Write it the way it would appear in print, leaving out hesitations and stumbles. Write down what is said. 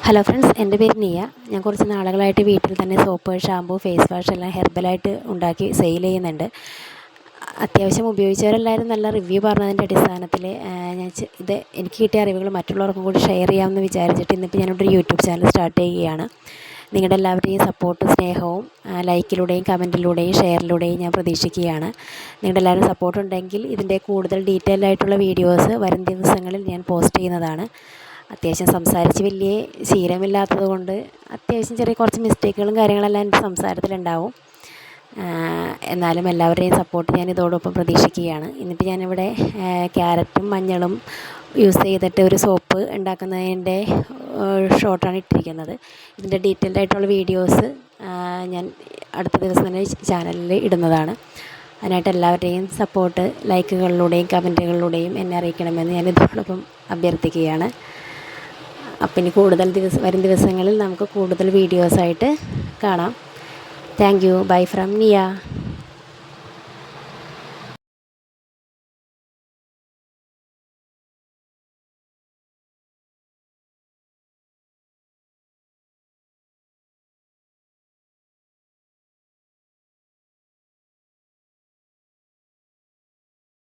Hello friends, എൻ്റെ പേര് നിയ. ഞാൻ കുറച്ച് നാളുകളായിട്ട് വീട്ടിൽ തന്നെ സോപ്പ്, ഷാമ്പൂ, ഫേസ് വാഷ് എല്ലാം ഹെർബലായിട്ട് ഉണ്ടാക്കി സെയിൽ ചെയ്യുന്നുണ്ട്. അത്യാവശ്യം ഉപയോഗിച്ചവരെല്ലാവരും നല്ല റിവ്യൂ പറഞ്ഞതിൻ്റെ അടിസ്ഥാനത്തിൽ ഇത് എനിക്ക് കിട്ടിയ അറിവുകൾ മറ്റുള്ളവർക്കും കൂടി ഷെയർ ചെയ്യാമെന്ന് വിചാരിച്ചിട്ട് ഇന്നിപ്പോൾ ഞാനിവിടെ ഒരു യൂട്യൂബ് ചാനൽ സ്റ്റാർട്ട് ചെയ്യുകയാണ്. നിങ്ങളുടെ എല്ലാവരുടെയും സപ്പോർട്ടും സ്നേഹവും ലൈക്കിലൂടെയും കമൻറ്റിലൂടെയും ഷെയറിലൂടെയും ഞാൻ പ്രതീക്ഷിക്കുകയാണ്. നിങ്ങളുടെ എല്ലാവരും സപ്പോർട്ടുണ്ടെങ്കിൽ ഇതിൻ്റെ കൂടുതൽ ഡീറ്റെയിൽ ആയിട്ടുള്ള വീഡിയോസ് വരും ദിവസങ്ങളിൽ ഞാൻ പോസ്റ്റ് ചെയ്യുന്നതാണ്. അത്യാവശ്യം സംസാരിച്ച് വലിയ ശീലമില്ലാത്തത് കൊണ്ട് അത്യാവശ്യം ചെറിയ കുറച്ച് മിസ്റ്റേക്കുകളും കാര്യങ്ങളെല്ലാം എൻ്റെ സംസാരത്തിലുണ്ടാവും. എന്നാലും എല്ലാവരുടെയും സപ്പോർട്ട് ഞാൻ ഇതോടൊപ്പം പ്രതീക്ഷിക്കുകയാണ്. ഇന്നിപ്പോൾ ഞാനിവിടെ ക്യാരറ്റും മഞ്ഞളും യൂസ് ചെയ്തിട്ട് ഒരു സോപ്പ് ഉണ്ടാക്കുന്നതിൻ്റെ ഷോർട്ടാണ് ഇട്ടിരിക്കുന്നത്. ഇതിൻ്റെ ഡീറ്റെയിൽഡ് ആയിട്ടുള്ള വീഡിയോസ് ഞാൻ അടുത്ത ദിവസം തന്നെ ചാനലിൽ ഇടുന്നതാണ്. അതിനായിട്ട് എല്ലാവരുടെയും സപ്പോർട്ട് ലൈക്കുകളിലൂടെയും കമൻറ്റുകളിലൂടെയും എന്നെ അറിയിക്കണമെന്ന് ഞാൻ ഇതോടൊപ്പം അഭ്യർത്ഥിക്കുകയാണ്. അപ്പം ഇനി വരും ദിവസങ്ങളിൽ നമുക്ക് കൂടുതൽ വീഡിയോസായിട്ട് കാണാം. Thank you. ബൈ ഫ്രം നിയ.